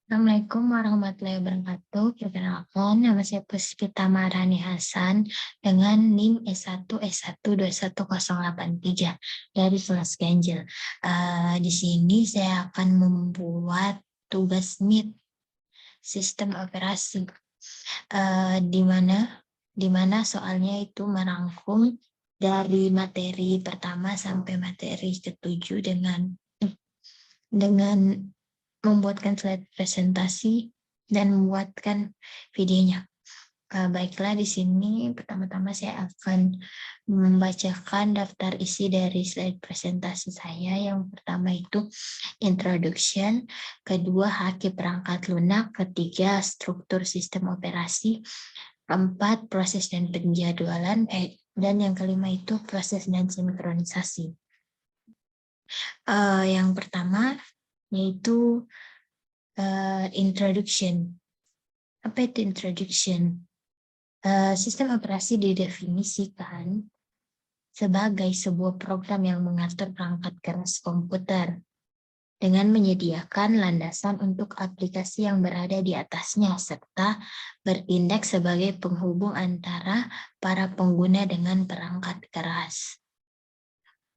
Assalamualaikum warahmatullahi wabarakatuh. Perkenalkan, nama saya Puspita Marani Hasan dengan NIM S1S1218083 dari kelas Ganjil. Di sini saya akan membuat tugas MIT, sistem operasi, di mana soalnya itu merangkum dari materi pertama sampai materi ketujuh dengan membuatkan slide presentasi dan membuatkan videonya. Baiklah, di sini pertama-tama saya akan membacakan daftar isi dari slide presentasi saya. Yang pertama itu introduction, kedua haki perangkat lunak, ketiga struktur sistem operasi, keempat proses dan penjadwalan, dan yang kelima itu proses dan sinkronisasi. Yang pertama yaitu introduction. Apa itu introduction? Sistem operasi didefinisikan sebagai sebuah program yang mengatur perangkat keras komputer dengan menyediakan landasan untuk aplikasi yang berada di atasnya serta bertindak sebagai penghubung antara para pengguna dengan perangkat keras.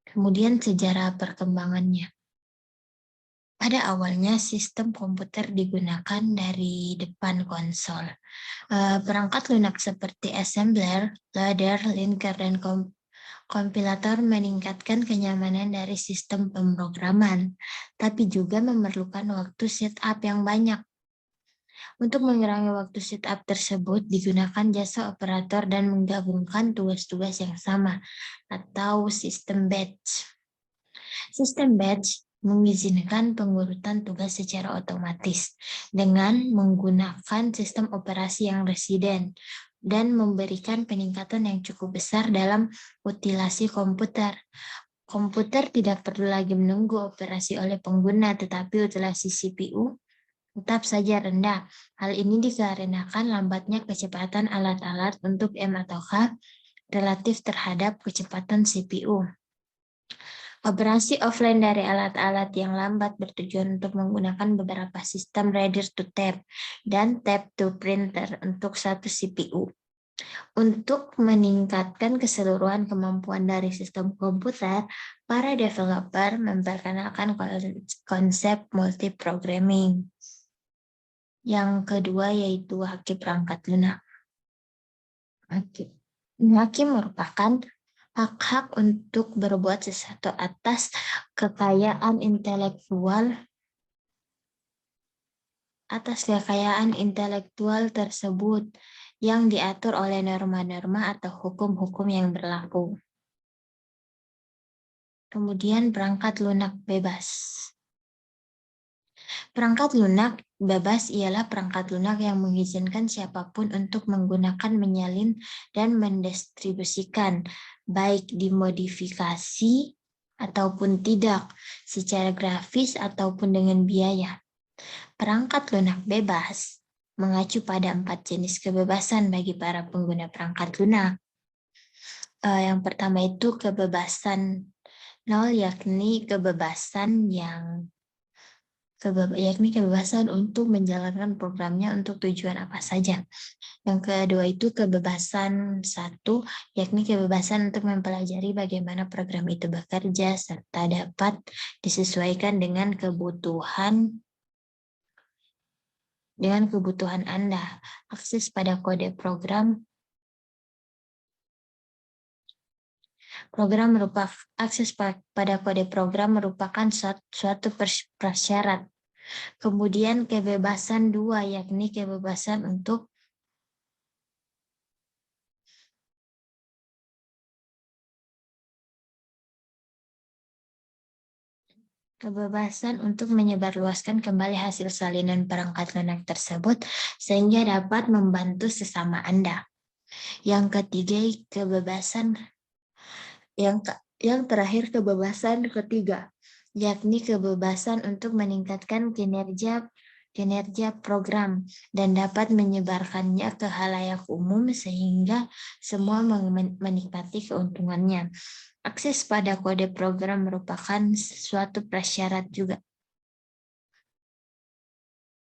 Kemudian sejarah perkembangannya. Pada awalnya sistem komputer digunakan dari depan konsol. Perangkat lunak seperti assembler, ladder, linker, dan kompilator meningkatkan kenyamanan dari sistem pemrograman, tapi juga memerlukan waktu setup yang banyak. Untuk mengurangi waktu setup tersebut, digunakan jasa operator dan menggabungkan tugas-tugas yang sama, atau sistem batch. Sistem batch mengizinkan pengurutan tugas secara otomatis dengan menggunakan sistem operasi yang residen dan memberikan peningkatan yang cukup besar dalam utilasi komputer. Komputer tidak perlu lagi menunggu operasi oleh pengguna, tetapi utilasi CPU tetap saja rendah. Hal ini dikarenakan lambatnya kecepatan alat-alat untuk M atau K relatif terhadap kecepatan CPU. Operasi offline dari alat-alat yang lambat bertujuan untuk menggunakan beberapa sistem reader to tape dan tape to printer untuk satu CPU. Untuk meningkatkan keseluruhan kemampuan dari sistem komputer, para developer memperkenalkan konsep multiprogramming. Yang kedua yaitu haki perangkat lunak. Haki merupakan hak-hak untuk berbuat sesuatu atas kekayaan intelektual tersebut yang diatur oleh norma-norma atau hukum-hukum yang berlaku. Kemudian perangkat lunak bebas. Perangkat lunak bebas ialah perangkat lunak yang mengizinkan siapapun untuk menggunakan, menyalin, dan mendistribusikan, baik dimodifikasi ataupun tidak, secara grafis ataupun dengan biaya. Perangkat lunak bebas mengacu pada 4 jenis kebebasan bagi para pengguna perangkat lunak. Yang pertama itu kebebasan 0, yakni kebebasan untuk menjalankan programnya untuk tujuan apa saja. Yang kedua itu kebebasan 1, yakni kebebasan untuk mempelajari bagaimana program itu bekerja serta dapat disesuaikan dengan kebutuhan Anda. Akses pada kode program merupakan suatu prasyarat. Kemudian kebebasan 2, yakni kebebasan untuk menyebarluaskan kembali hasil salinan perangkat lunak tersebut sehingga dapat membantu sesama Anda. Yang ketiga, yang terakhir kebebasan ketiga, yakni kebebasan untuk meningkatkan kinerja program dan dapat menyebarkannya ke khalayak umum sehingga semua menikmati keuntungannya. Akses pada kode program merupakan suatu prasyarat juga.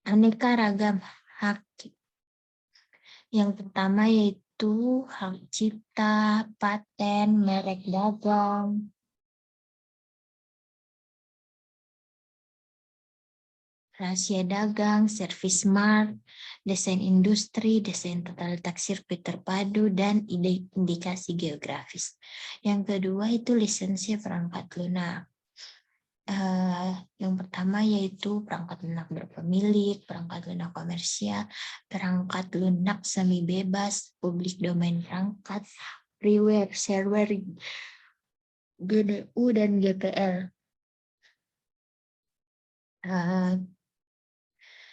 aneka ragam hak. Yang pertama yaitu hak cipta, paten, merek dagang, rahasia dagang, servis mark, desain industri, desain tata letak sirkuit terpadu, dan indikasi geografis. Yang kedua itu lisensi perangkat lunak. Yang pertama yaitu perangkat lunak berpemilik, perangkat lunak komersial, perangkat lunak semi bebas, publik domain perangkat, freeware, shareware, GNU, dan GPL.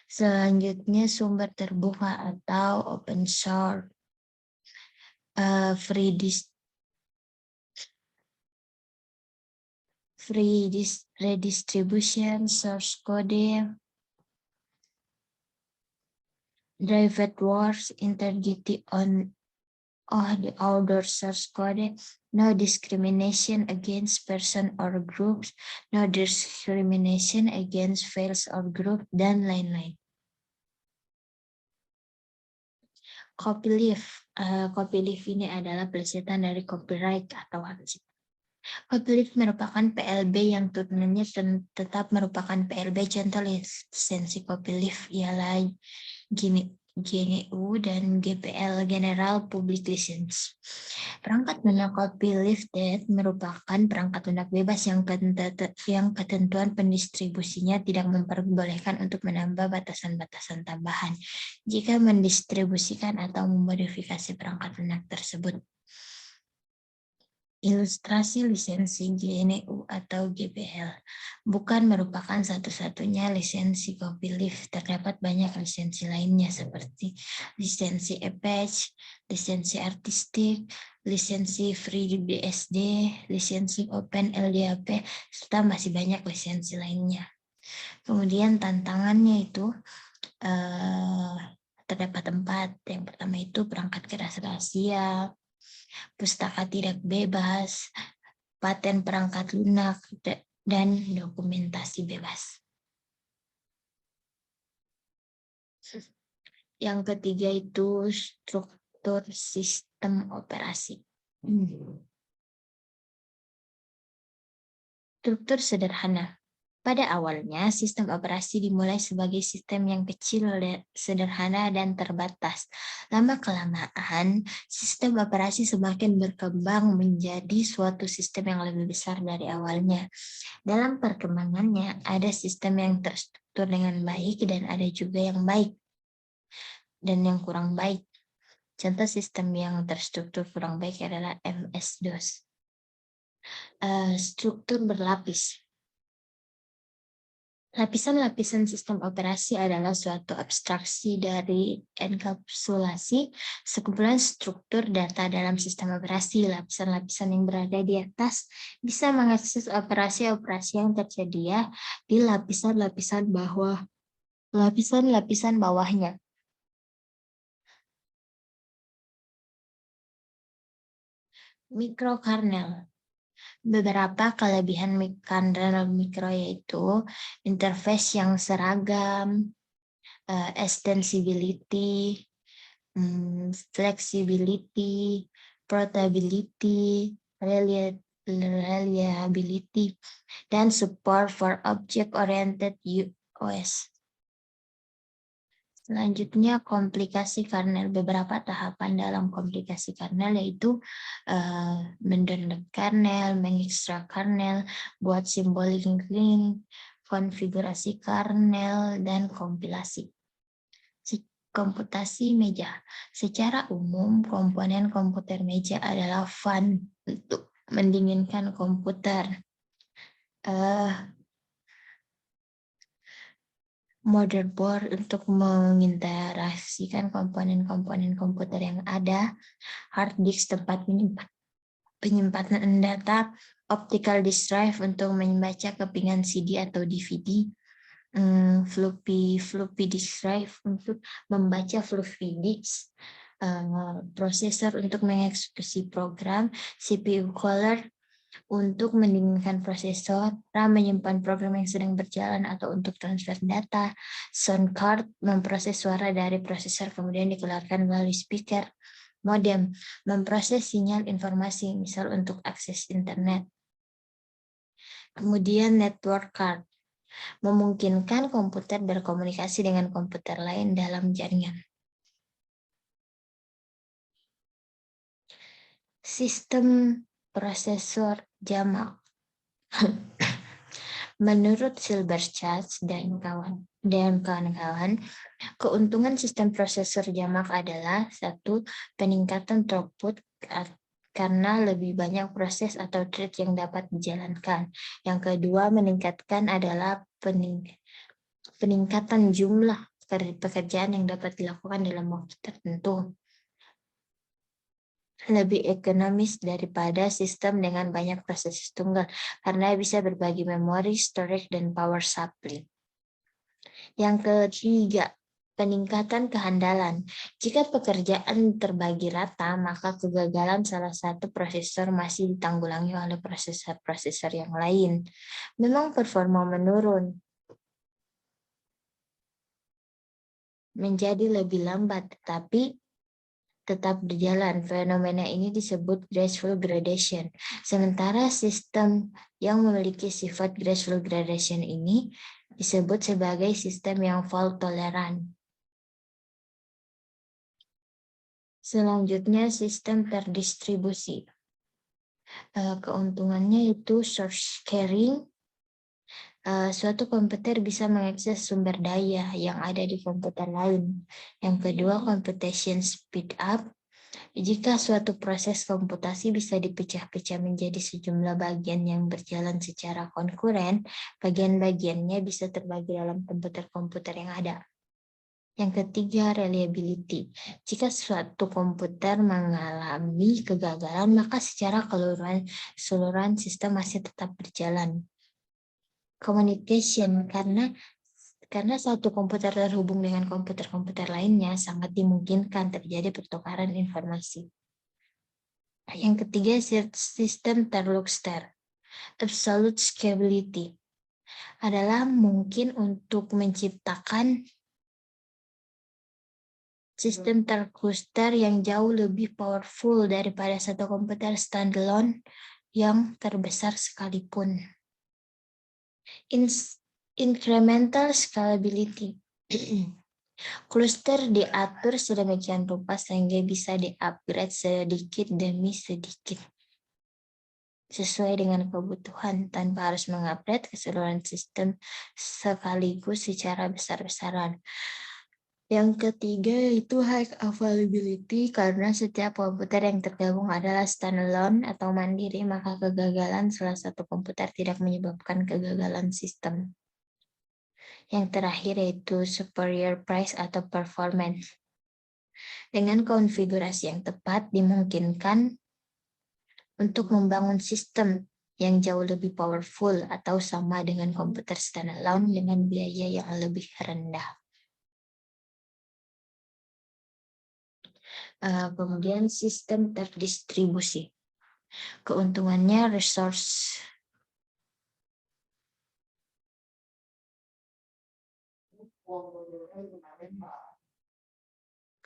Selanjutnya sumber terbuka atau open source, redistribution, source code, private wars, integrity on the order source code, no discrimination against person or groups, no discrimination against fields or group, dan lain-lain. Copyleft. Copyleft ini adalah plesetan dari copyright atau hak cipta. Copyleft merupakan PLB yang turunannya tetap merupakan PLB. Contoh lisensi copyleft ialah GNU dan GPL, General Public License. Perangkat lunak copylifted merupakan perangkat lunak bebas yang ketentuan pendistribusinya tidak memperbolehkan untuk menambah batasan-batasan tambahan jika mendistribusikan atau memodifikasi perangkat lunak tersebut. Ilustrasi lisensi GNU atau GPL bukan merupakan satu-satunya lisensi copyleft. Terdapat banyak lisensi lainnya seperti lisensi Apache, lisensi artistik, lisensi FreeBSD, lisensi Open LDAP, serta masih banyak lisensi lainnya. Kemudian tantangannya itu terdapat 4. Yang pertama itu perangkat keras rahasia, pustaka tidak bebas, paten perangkat lunak, dan dokumentasi bebas. Yang ketiga itu struktur sistem operasi. Struktur sederhana. Pada awalnya, sistem operasi dimulai sebagai sistem yang kecil, sederhana, dan terbatas. Lama-kelamaan, sistem operasi semakin berkembang menjadi suatu sistem yang lebih besar dari awalnya. Dalam perkembangannya, ada sistem yang terstruktur dengan baik dan ada juga yang baik dan yang kurang baik. Contoh sistem yang terstruktur kurang baik adalah MS-DOS. Struktur berlapis. Lapisan-lapisan sistem operasi adalah suatu abstraksi dari enkapsulasi sekumpulan struktur data dalam sistem operasi. Lapisan-lapisan yang berada di atas bisa mengakses operasi-operasi yang tersedia di lapisan-lapisan bawahnya. Mikrokernel. Beberapa kelebihan kernel mikro yaitu interface yang seragam, extensibility, flexibility, portability, reliability, dan support for object-oriented OS. Selanjutnya, komplikasi kernel. Beberapa tahapan dalam komplikasi kernel yaitu mendownload kernel, mengekstrak kernel, buat symbolic link, konfigurasi kernel, dan kompilasi. Komputasi meja. Secara umum, komponen komputer meja adalah fan untuk mendinginkan komputer. Motherboard untuk menginteraksikan komponen-komponen komputer yang ada, hard disk tempat penyimpanan data, optical disk drive untuk membaca kepingan CD atau DVD, floppy disk drive untuk membaca floppy disk, prosesor untuk mengeksekusi program, CPU cooler, untuk mendinginkan prosesor, RAM menyimpan program yang sedang berjalan atau untuk transfer data, sound card memproses suara dari prosesor kemudian dikeluarkan melalui speaker, modem memproses sinyal informasi misal untuk akses internet. Kemudian network card memungkinkan komputer berkomunikasi dengan komputer lain dalam jaringan. Sistem prosesor jamak. Menurut Silberschatz dan kawan-kawan, keuntungan sistem prosesor jamak adalah satu, peningkatan throughput karena lebih banyak proses atau thread yang dapat dijalankan. Yang kedua, meningkatkan adalah peningkatan jumlah pekerjaan yang dapat dilakukan dalam waktu tertentu. Lebih ekonomis daripada sistem dengan banyak proses tunggal karena bisa berbagi memori, storage, dan power supply. Yang ketiga, peningkatan kehandalan. Jika pekerjaan terbagi rata, maka kegagalan salah satu prosesor masih ditanggulangi oleh prosesor-prosesor yang lain. Memang performa menurun menjadi lebih lambat, tetapi tetap berjalan. Fenomena ini disebut graceful gradation. Sementara sistem yang memiliki sifat graceful gradation ini disebut sebagai sistem yang fault toleran. Selanjutnya sistem terdistribusi. Keuntungannya itu source sharing. Suatu komputer bisa mengakses sumber daya yang ada di komputer lain. Yang kedua, computation speed up. Jika suatu proses komputasi bisa dipecah-pecah menjadi sejumlah bagian yang berjalan secara konkuren, bagian-bagiannya bisa terbagi dalam komputer-komputer yang ada. Yang ketiga, reliability. Jika suatu komputer mengalami kegagalan, maka secara keseluruhan sistem masih tetap berjalan. Communication, karena satu komputer terhubung dengan komputer-komputer lainnya, sangat dimungkinkan terjadi pertukaran informasi. Yang ketiga, sistem Terluxter. Absolute scalability adalah mungkin untuk menciptakan sistem terkluster yang jauh lebih powerful daripada satu komputer standalone yang terbesar sekalipun. Incremental scalability. Cluster diatur sedemikian rupa sehingga bisa di-upgrade sedikit demi sedikit sesuai dengan kebutuhan tanpa harus mengupgrade keseluruhan sistem sekaligus secara besar-besaran. Yang ketiga itu high availability, karena setiap komputer yang tergabung adalah standalone atau mandiri, maka kegagalan salah satu komputer tidak menyebabkan kegagalan sistem. Yang terakhir yaitu superior price atau performance. Dengan konfigurasi yang tepat dimungkinkan untuk membangun sistem yang jauh lebih powerful atau sama dengan komputer standalone dengan biaya yang lebih rendah. Kemudian sistem terdistribusi. Keuntungannya resource.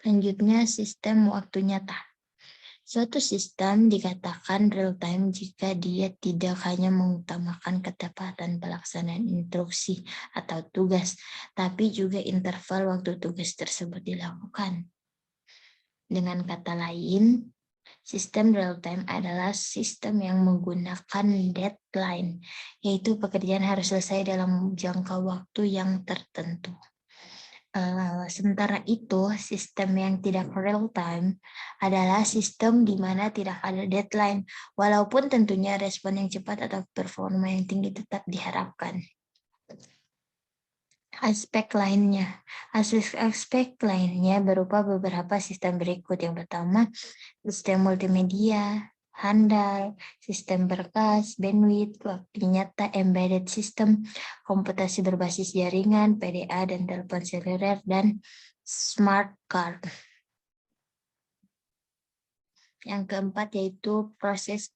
Selanjutnya sistem waktu nyata. Suatu sistem dikatakan real time jika dia tidak hanya mengutamakan ketepatan pelaksanaan instruksi atau tugas, tapi juga interval waktu tugas tersebut dilakukan. Dengan kata lain, sistem real time adalah sistem yang menggunakan deadline, yaitu pekerjaan harus selesai dalam jangka waktu yang tertentu. Sementara itu, sistem yang tidak real time adalah sistem di mana tidak ada deadline, walaupun tentunya respon yang cepat atau performa yang tinggi tetap diharapkan. Aspek lainnya berupa beberapa sistem berikut. Yang pertama, sistem multimedia, handal, sistem berkas, bandwidth, waktu nyata, embedded system, komputasi berbasis jaringan, PDA, dan telepon seluler, dan smart card. Yang keempat yaitu proses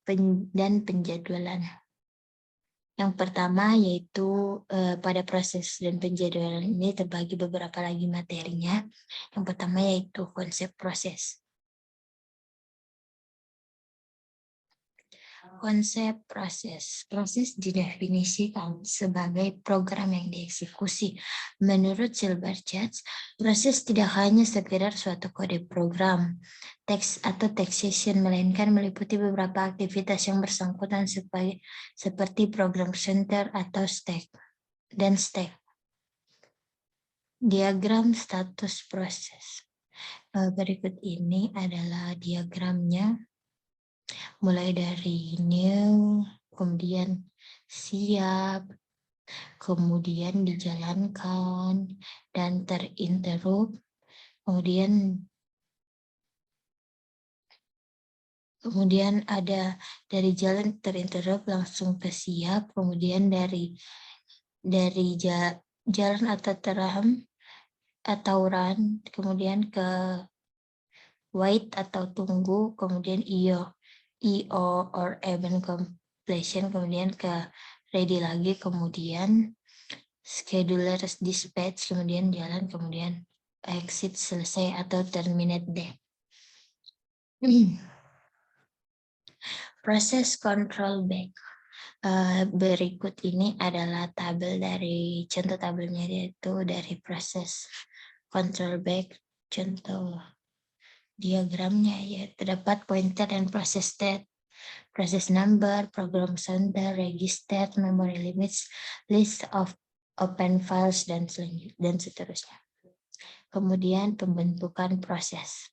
dan penjadwalan. Yang pertama yaitu pada proses dan penjadwalan ini terbagi beberapa lagi materinya. Yang pertama yaitu konsep proses. Konsep proses. Proses didefinisikan sebagai program yang dieksekusi. Menurut Silberschatz, proses tidak hanya sekedar suatu kode program, teks atau taxation, melainkan meliputi beberapa aktivitas yang bersangkutan seperti program center atau stack. Diagram status proses. Berikut ini adalah diagramnya. Mulai dari new, kemudian siap, kemudian dijalankan, dan terinterupt, kemudian ada dari jalan terinterupt langsung ke siap, kemudian dari jalan atau run, kemudian ke wait atau tunggu, kemudian IO or event completion, kemudian ke ready lagi, kemudian scheduler dispatch, kemudian jalan, kemudian exit selesai atau terminate deh. Proses control back. Berikut ini adalah contoh tabelnya, yaitu dari proses control back. Contoh diagramnya ya, terdapat pointer dan proses state, proses number, program center, register, memory limits, list of open files, dan seterusnya. Kemudian pembentukan proses.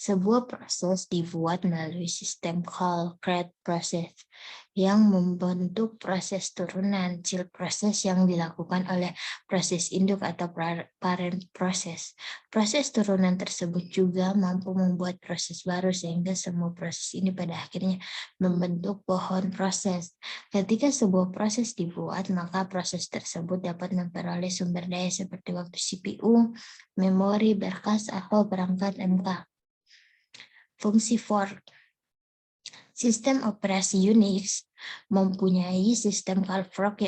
Sebuah proses dibuat melalui sistem call create process yang membentuk proses turunan child proses yang dilakukan oleh proses induk atau parent proses. Proses turunan tersebut juga mampu membuat proses baru sehingga semua proses ini pada akhirnya membentuk pohon proses. Ketika sebuah proses dibuat, maka proses tersebut dapat memperoleh sumber daya seperti waktu CPU, memori, berkas, atau perangkat MK. Fungsi fork. Sistem operasi Unix mempunyai sistem call fork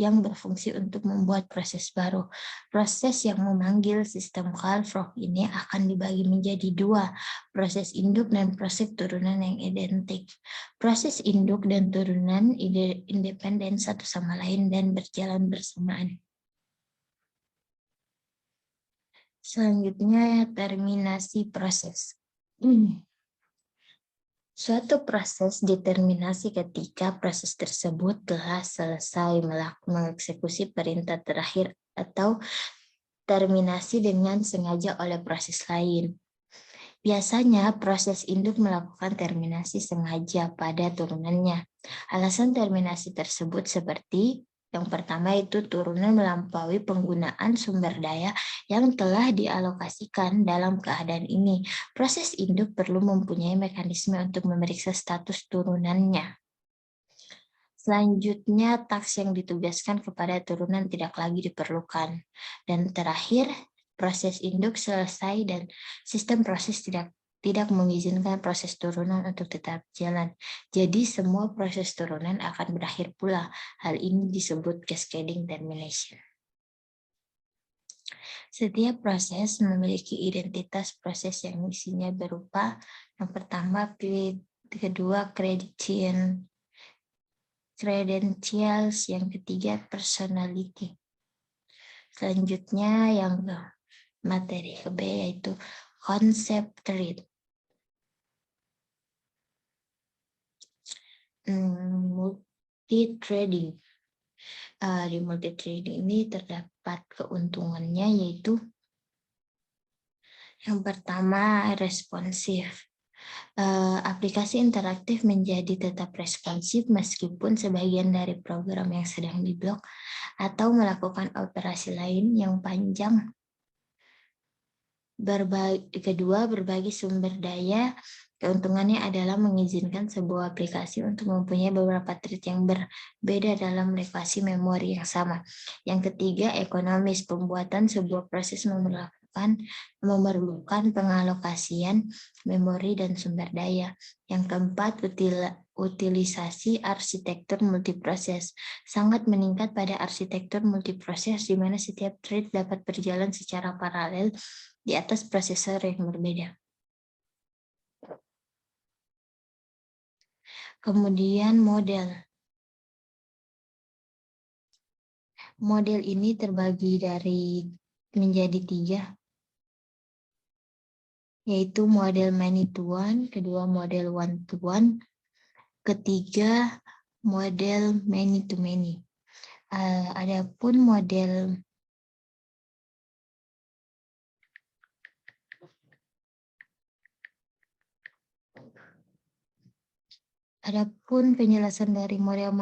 yang berfungsi untuk membuat proses baru. Proses yang memanggil sistem call fork ini akan dibagi menjadi dua, proses induk dan proses turunan yang identik. Proses induk dan turunan independen satu sama lain dan berjalan bersamaan. Selanjutnya, terminasi proses. Suatu proses diterminasi ketika proses tersebut telah selesai mengeksekusi perintah terakhir atau terminasi dengan sengaja oleh proses lain. Biasanya proses induk melakukan terminasi sengaja pada turunannya. Alasan terminasi tersebut seperti yang pertama itu turunan melampaui penggunaan sumber daya yang telah dialokasikan. Dalam keadaan ini, proses induk perlu mempunyai mekanisme untuk memeriksa status turunannya. Selanjutnya, taks yang ditugaskan kepada turunan tidak lagi diperlukan. Dan terakhir, proses induk selesai dan sistem proses tidak mengizinkan proses turunan untuk tetap jalan. Jadi semua proses turunan akan berakhir pula. Hal ini disebut cascading termination. Setiap proses memiliki identitas proses yang isinya berupa yang pertama, kedua credentials, yang ketiga personality. Selanjutnya yang materi ke B yaitu concept trait. Multi-threading. Di multi-threading ini terdapat keuntungannya yaitu yang pertama responsif. Aplikasi interaktif menjadi tetap responsif meskipun sebagian dari program yang sedang diblok atau melakukan operasi lain yang panjang. Kedua, berbagi sumber daya. Keuntungannya adalah mengizinkan sebuah aplikasi untuk mempunyai beberapa thread yang berbeda dalam lokasi memori yang sama. Yang ketiga, ekonomis. Pembuatan sebuah proses memerlukan pengalokasian memori dan sumber daya. Yang keempat, utilisasi arsitektur multiproses. Sangat meningkat pada arsitektur multiproses di mana setiap thread dapat berjalan secara paralel di atas prosesor yang berbeda. Kemudian model. Model ini terbagi menjadi 3, yaitu model many-to-one, kedua model one-to-one, ketiga model many-to-many. Adapun penjelasan dari model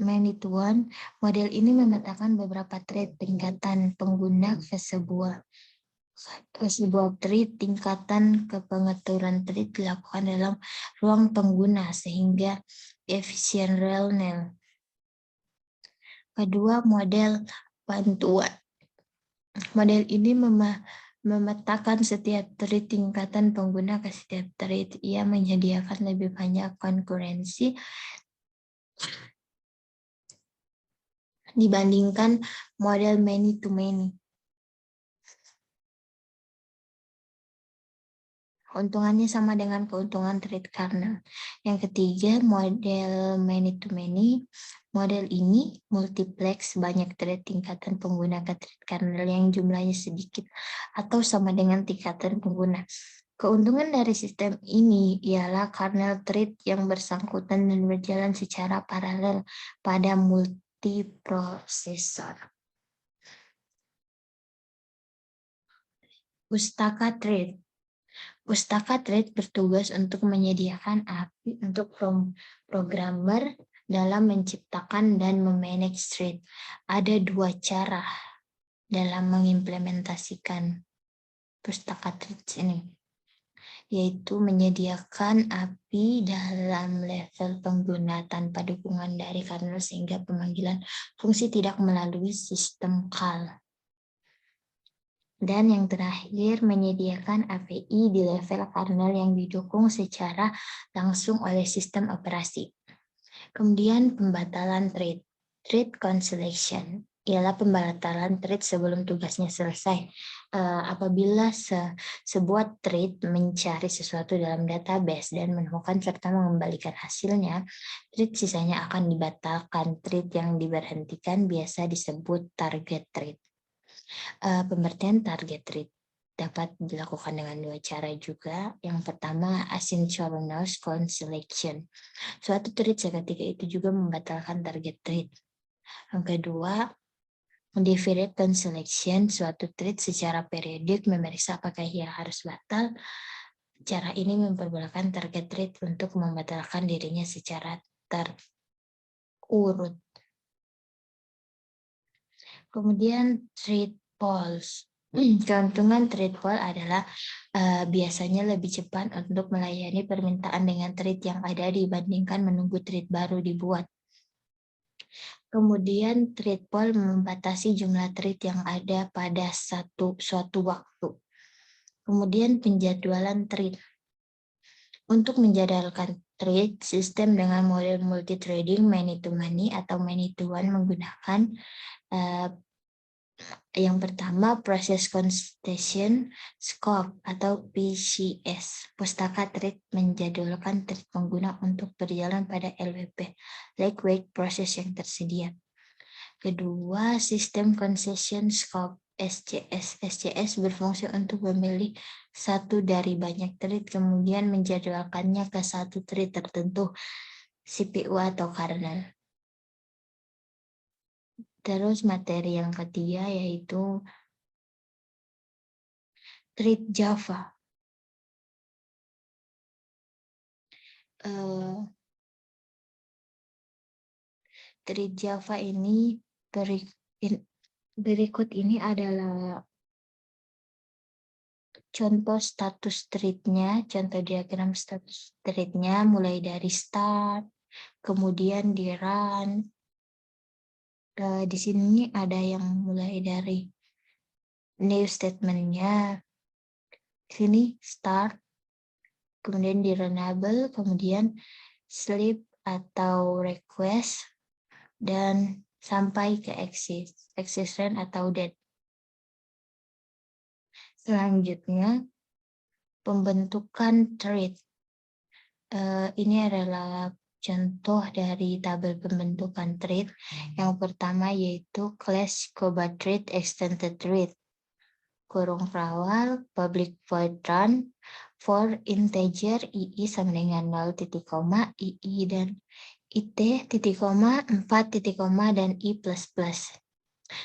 many-to-one, model ini memetakan beberapa thread tingkatan pengguna ke sebuah thread. Tingkatan kepengaturan thread dilakukan dalam ruang pengguna sehingga efisien rel-nel. Kedua, model bantuan. Model ini memetakan setiap thread tingkatan pengguna ke setiap thread. Ia menyediakan lebih banyak konkurensi dibandingkan model many-to-many. Keuntungannya sama dengan keuntungan thread kernel. Yang ketiga, model many-to-many. Model ini multiplex banyak thread tingkatan pengguna ke thread kernel yang jumlahnya sedikit atau sama dengan tingkatan pengguna. Keuntungan dari sistem ini ialah kernel thread yang bersangkutan dan berjalan secara paralel pada multiprosesor. Pustaka thread. Pustaka thread bertugas untuk menyediakan API untuk programmer dalam menciptakan dan memanage thread. Ada 2 cara dalam mengimplementasikan pustaka thread ini, yaitu menyediakan API dalam level pengguna tanpa dukungan dari kernel sehingga pemanggilan fungsi tidak melalui sistem call. Dan yang terakhir, menyediakan API di level kernel yang didukung secara langsung oleh sistem operasi. Kemudian pembatalan thread. Thread cancellation ialah pembatalan thread sebelum tugasnya selesai. Apabila sebuah thread mencari sesuatu dalam database dan menemukan serta mengembalikan hasilnya, thread sisanya akan dibatalkan. Thread yang diberhentikan biasa disebut target thread. Pemberian target thread dapat dilakukan dengan 2 cara juga. Yang pertama, asynchronous cancellation. Suatu thread seketika itu juga membatalkan target thread. Yang kedua, deferred cancellation. Suatu thread secara periodik memeriksa apakah ia harus batal. Cara ini memperbolehkan target thread untuk membatalkan dirinya secara terurut. Kemudian thread pause. Keuntungan thread pause adalah biasanya lebih cepat untuk melayani permintaan dengan thread yang ada dibandingkan menunggu thread baru dibuat. Kemudian thread pause membatasi jumlah thread yang ada pada suatu waktu. Kemudian penjadwalan thread. Untuk menjadwalkan thread, sistem dengan model multi-threading many-to-many atau many-to-one menggunakan yang pertama, proses constellation scope atau PCS. Pustaka thread menjadwalkan thread pengguna untuk berjalan pada LWP, lightweight proses yang tersedia. Kedua, sistem concession scope SCS. SCS berfungsi untuk memilih satu dari banyak thread kemudian menjadwalkannya ke satu thread tertentu, CPU atau kernel. Terus materi yang ketiga yaitu thread Java. Thread Java ini berikut ini adalah contoh status thread-nya, contoh diagram status thread-nya mulai dari start, kemudian di run. Di sini ada yang mulai dari new statement-nya sini start, kemudian di runnable, kemudian sleep atau request, dan sampai ke exist run atau dead. Selanjutnya, pembentukan thread. Ini adalah contoh dari tabel pembentukan thread. Yang pertama yaitu class Coba thread extended thread. Kurung awal public void run for integer ii sama dengan 0 titik koma ii dan it titik koma 4 titik koma dan i plus plus.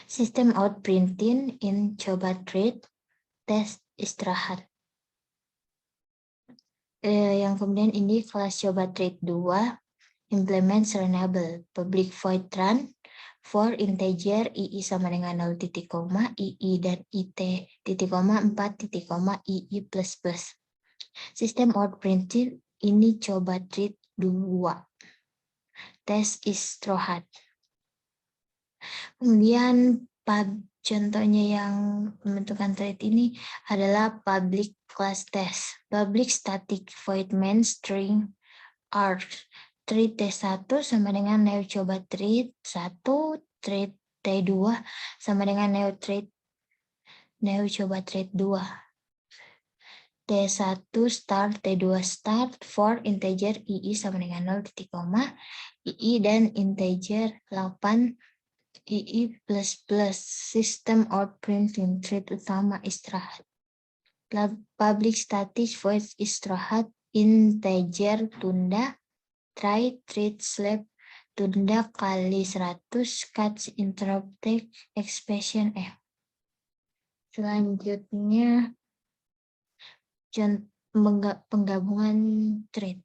Sistem out printing in coba thread tes istirahat. Yang kemudian ini kelas coba thread 2 implement runnable public void run for integer ii sama dengan 0 titik koma ii dan it titik koma 4 titik koma ii plus plus. Sistem out printing ini coba thread 2 tes istirahat. Kemudian contohnya yang pembentukan thread ini adalah public class test. Public static void main string art. Thread T1 sama dengan neo coba thread 1, thread T2 sama dengan neo coba thread 2. T1 start, T2 start for integer ii sama dengan 0 titik koma ii dan integer 8 ii plus plus. Sistem out printing thread utama istirahat. Public static void istirahat integer tunda try thread sleep tunda kali 100 catch interrupted expression F. Selanjutnya penggabungan thread.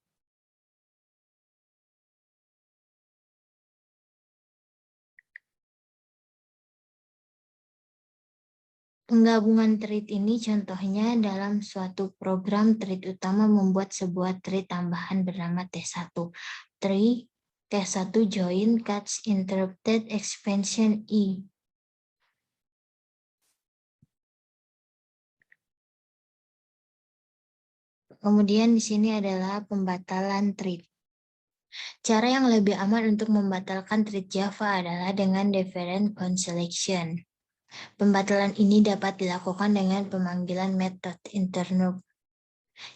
Penggabungan thread ini contohnya dalam suatu program thread utama membuat sebuah thread tambahan bernama T1. T1 join catch interrupted expansion I. Kemudian di sini adalah pembatalan thread. Cara yang lebih aman untuk membatalkan thread Java adalah dengan deferent selection. Pembatalan ini dapat dilakukan dengan pemanggilan metode interrupt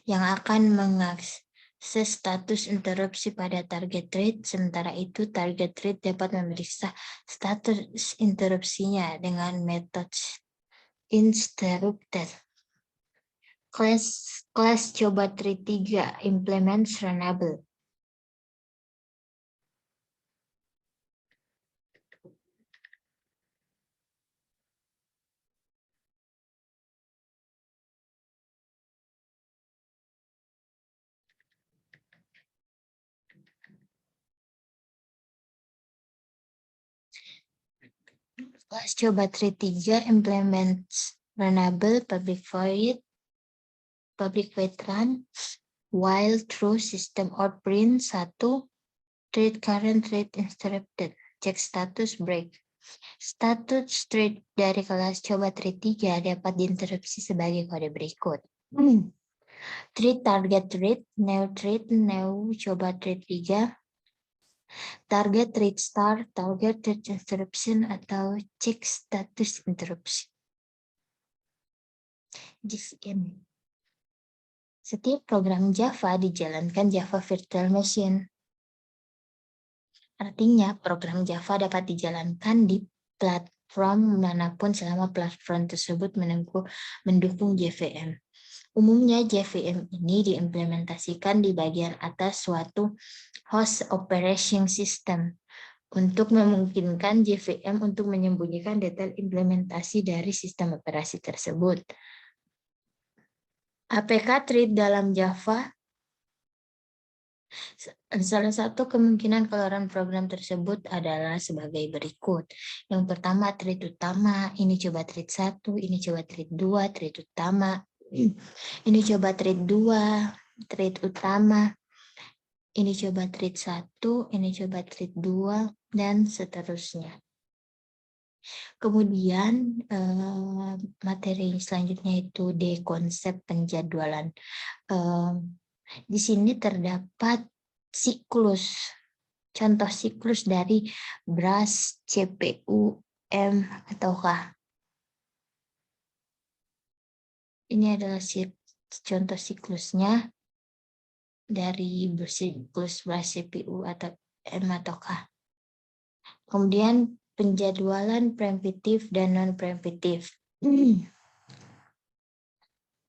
yang akan mengakses status interupsi pada target thread. Sementara itu, target thread dapat memeriksa status interupsinya dengan metode interrupted. Kelas coba thread 3 implement runnable. Kelas coba thread 3 implements runnable public void run while true system out print 1 thread current thread interrupted check status break. Status thread dari kelas coba thread 3 dapat diinterupsi sebagai kode berikut. Thread target thread new coba thread 3 target thread start, target thread interruption atau check status interruption. JVM. Setiap program Java dijalankan Java Virtual Machine. Artinya program Java dapat dijalankan di platform manapun selama platform tersebut mendukung JVM. Umumnya JVM ini diimplementasikan di bagian atas suatu host operation system untuk memungkinkan JVM untuk menyembunyikan detail implementasi dari sistem operasi tersebut. APK thread dalam Java. Salah satu kemungkinan keluaran program tersebut adalah sebagai berikut. Yang pertama thread utama, ini coba thread 1, ini coba thread 2, thread utama. Ini coba thread 2, thread utama. Ini coba thread 1, ini coba thread 2, dan seterusnya. Kemudian materi selanjutnya itu D, konsep penjadwalan. Di sini terdapat siklus, contoh siklus dari BRAS, CPU, M, ataukah. Ini adalah contoh siklusnya dari siklus BRAS, CPU, atau M, ataukah. Kemudian penjadwalan preemptif dan non-preemptif.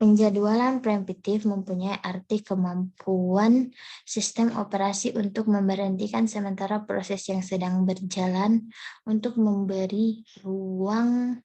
Penjadwalan preemptif mempunyai arti kemampuan sistem operasi untuk memberhentikan sementara proses yang sedang berjalan untuk memberi ruang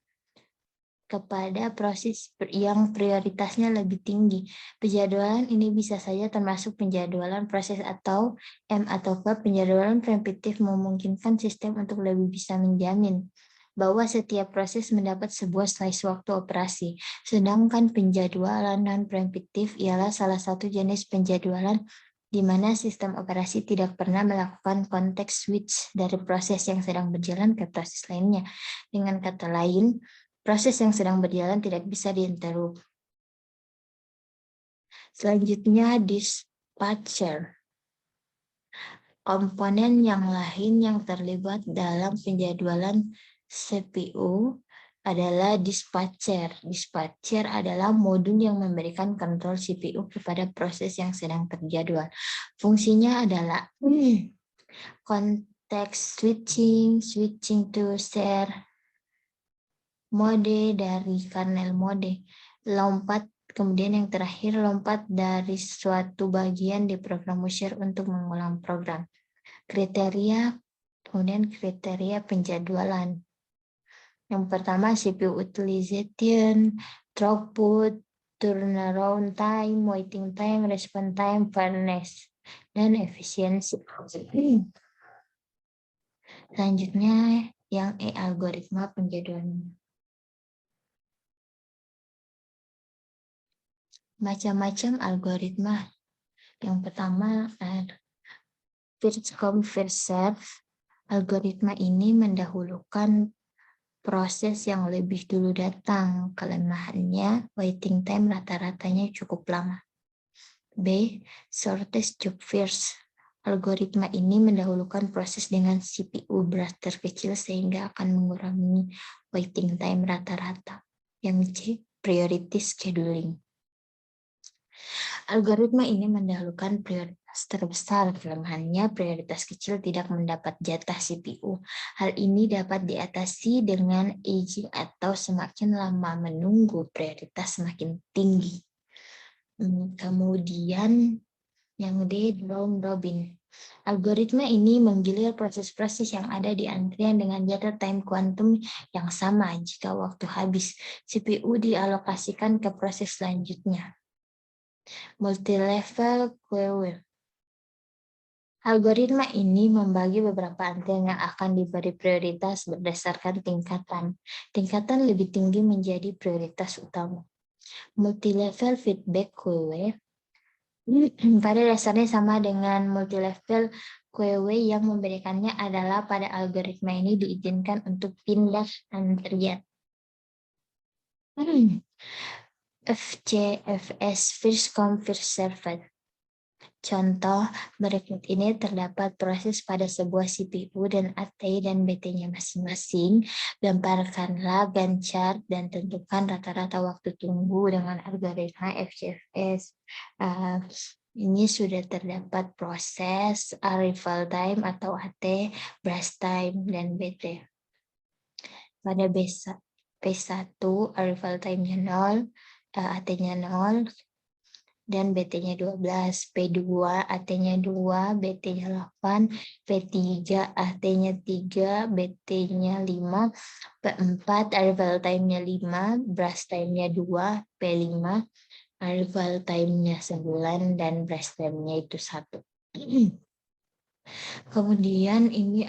kepada proses yang prioritasnya lebih tinggi. Penjadwalan ini bisa saja termasuk penjadwalan proses atau ataukah penjadwalan preemptif memungkinkan sistem untuk lebih bisa menjamin bahwa setiap proses mendapat sebuah slice waktu operasi. Sedangkan penjadwalan non-preemptif ialah salah satu jenis penjadwalan di mana sistem operasi tidak pernah melakukan konteks switch dari proses yang sedang berjalan ke proses lainnya. Dengan kata lain, proses yang sedang berjalan tidak bisa diinterrupt. Selanjutnya, dispatcher. Komponen yang lain yang terlibat dalam penjadwalan CPU adalah dispatcher. Dispatcher adalah modul yang memberikan kontrol CPU kepada proses yang sedang terjadwal. Fungsinya adalah context switching, switching to share mode dari kernel mode, lompat, kemudian yang terakhir lompat dari suatu bagian di program share untuk mengulang program. Kriteria, kemudian kriteria penjadwalan. Yang pertama CPU utilization, throughput, turnaround time, waiting time, response time, fairness, dan efisiensi. Selanjutnya yang E, algoritma penjadwalan. Macam-macam algoritma. Yang pertama, first come first serve. Algoritma ini mendahulukan proses yang lebih dulu datang. Kelemahannya, waiting time rata-ratanya cukup lama. B, shortest job first. Algoritma ini mendahulukan proses dengan CPU berat terkecil sehingga akan mengurangi waiting time rata-rata. Yang C, priority scheduling. Algoritma ini mendahulukan prioritas terbesar. Kelemahannya, prioritas kecil tidak mendapat jatah CPU. Hal ini dapat diatasi dengan aging atau semakin lama menunggu, prioritas semakin tinggi. Kemudian yang D, round robin. Algoritma ini menggilir proses-proses yang ada di antrian dengan jatah time quantum yang sama. Jika waktu habis, CPU dialokasikan ke proses selanjutnya. Multi-level queue. Algoritma ini membagi beberapa antrian yang akan diberi prioritas berdasarkan tingkatan. Tingkatan lebih tinggi menjadi prioritas utama. Multi-level feedback queue pada dasarnya sama dengan multi-level queue yang memberikannya adalah pada algoritma ini diizinkan untuk pindah antrian. FCFS, first come first served. Contoh berikut ini terdapat proses pada sebuah CPU dan AT dan BT-nya masing-masing. Gambarkanlah Gantt chart dan tentukan rata-rata waktu tunggu dengan algoritma FCFS. Ini sudah terdapat proses arrival time atau AT, burst time, dan BT. Pada P1 arrival time-nya 0, AT-nya 0, dan BT-nya 12, P2 AT-nya 2, BT-nya 8, P3 AT-nya 3, BT-nya 5, P4 arrival time-nya 5, burst time-nya 2, P5 arrival time-nya 9, dan burst time-nya itu 1. Kemudian ini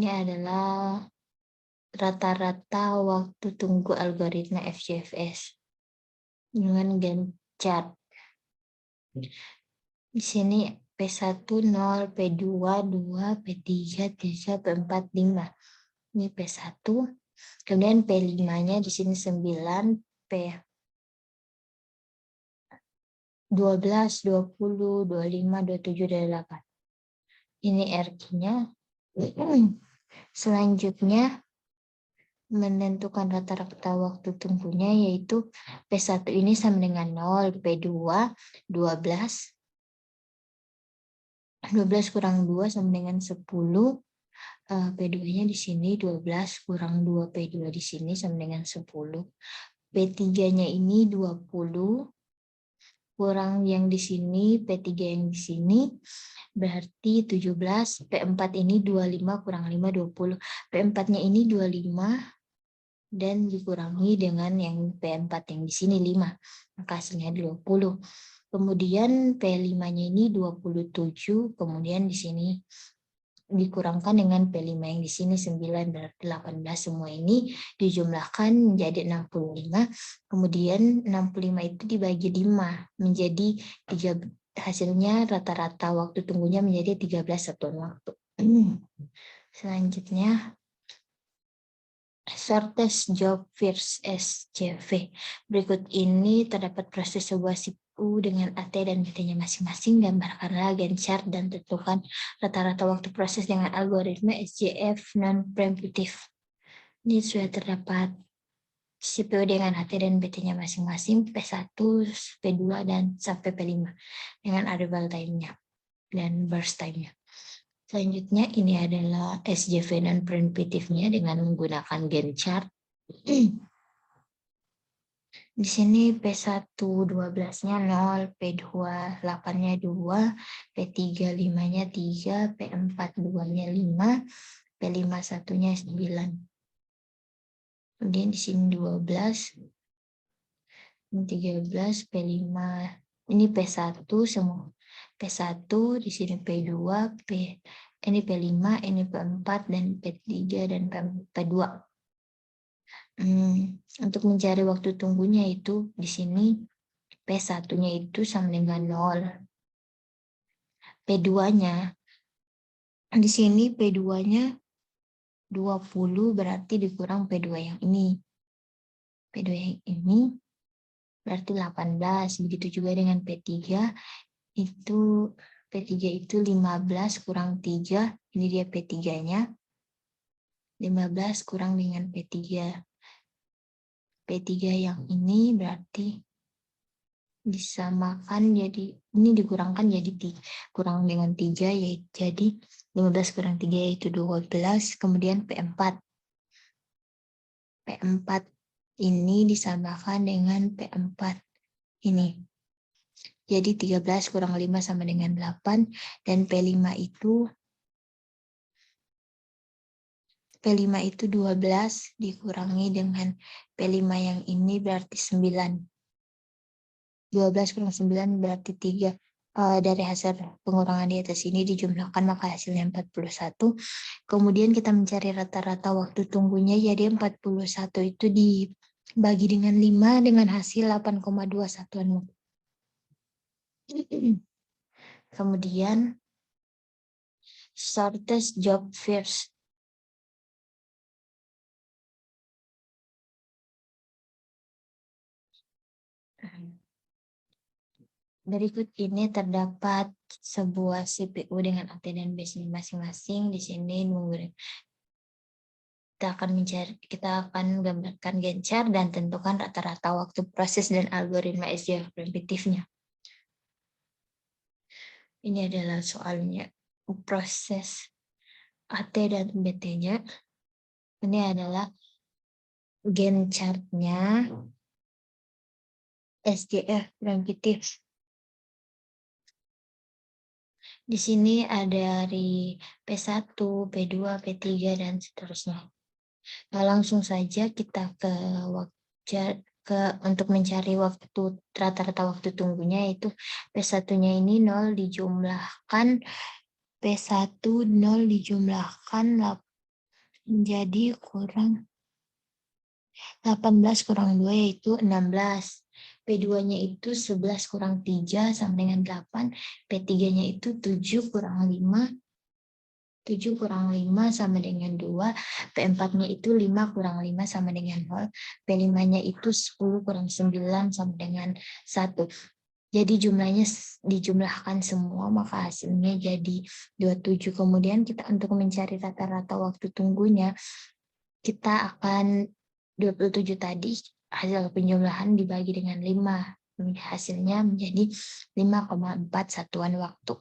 adalah rata-rata waktu tunggu algoritma FCFS dengan Gantt chart. Di sini P1 0, P2 2, P3 3, P4 5. Ini P1. Kemudian P5-nya di sini 9, P 12, 20, 25, 27, 28. Ini RQ-nya. Selanjutnya menentukan rata-rata waktu tunggunya yaitu P1 ini sama dengan 0, P2 12, 12 kurang 2 sama dengan 10, P2-nya di sini 12 kurang 2 P2 di sini sama dengan 10. P3-nya ini 20 kurang yang di sini, P3 yang di sini berarti 17, P4 ini 25 kurang 5 20. P4-nya ini 25 dan dikurangi dengan yang P4 yang di sini 5. Maka hasilnya 20. Kemudian P5-nya ini 27, kemudian di sini dikurangkan dengan P5 yang di sini 9, berarti 18. Semua ini dijumlahkan menjadi 65. Kemudian 65 itu dibagi 5 menjadi 3, hasilnya rata-rata waktu tunggunya menjadi 13 satuan waktu. Selanjutnya shortest job first SJV. Berikut ini terdapat proses sebuah CPU dengan AT dan BT-nya masing-masing. Gambarkanlah Gantt chart dan tentukan rata-rata waktu proses dengan algoritma SJF non-preemptive. Ini sudah terdapat CPU dengan AT dan BT-nya masing-masing, P1, P2, dan sampai P5 dengan arrival time-nya dan burst time-nya. Selanjutnya ini adalah SJV non-preemptive-nya dengan menggunakan Gantt chart. Di sini P1 12-nya 0, P2 8-nya 2, P3 5-nya 3, P4 2-nya 5, P5 1-nya 9. Kemudian di sini 12, ini 13, P5, ini P1 semua. P1, di sini P2, ini P5, ini P4, dan P3, dan P2. Untuk mencari waktu tunggunya itu di sini P1-nya itu sama dengan 0. P2-nya di sini P2-nya 20 berarti dikurang P2 yang ini. P2 yang ini berarti 18. Begitu juga dengan P3 itu P3 itu 15 kurang 3. Ini dia P3-nya. 15 kurang dengan P3. P3 yang ini berarti disamakan jadi ini dikurangkan jadi kurang dengan 3 yaitu jadi 15 kurang 3 yaitu 12, kemudian P4 ini disamakan dengan P4 ini jadi 13 kurang 5 sama dengan 8 dan P5 itu 12 dikurangi dengan P5 yang ini berarti 9. 12 kurang 9 berarti 3. Dari hasil pengurangan di atas ini dijumlahkan maka hasilnya 41. Kemudian kita mencari rata-rata waktu tunggunya, jadi 41 itu dibagi dengan 5 dengan hasil 8,2 satuan waktu. Kemudian shortest job first. Berikut ini terdapat sebuah CPU dengan AT dan base masing-masing. Di sini kita akan gambarkan Gantt chart dan tentukan rata-rata waktu proses dan algoritma SJF preemptive-nya. Ini adalah soalnya proses AT dan BT-nya. Ini adalah Gantt chart-nya SJF preemptive. Di sini ada dari P1, P2, P3, dan seterusnya. Nah, langsung saja kita untuk mencari rata-rata waktu tunggunya yaitu P1-nya ini 0 dijumlahkan P1 0 dijumlahkan menjadi kurang 18 kurang 2 yaitu 16. P2-nya itu 11 kurang 3 sama dengan 8, P3-nya itu 7 kurang 5, 7 kurang 5 sama dengan 2, P4-nya itu 5 kurang 5 sama dengan 0, P5-nya itu 10 kurang 9 sama dengan 1. Jadi jumlahnya dijumlahkan semua, maka hasilnya jadi 27. Kemudian kita untuk mencari rata-rata waktu tunggunya, kita akan 27 tadi hasil penjumlahan dibagi dengan 5. Hasilnya menjadi 5,4 satuan waktu.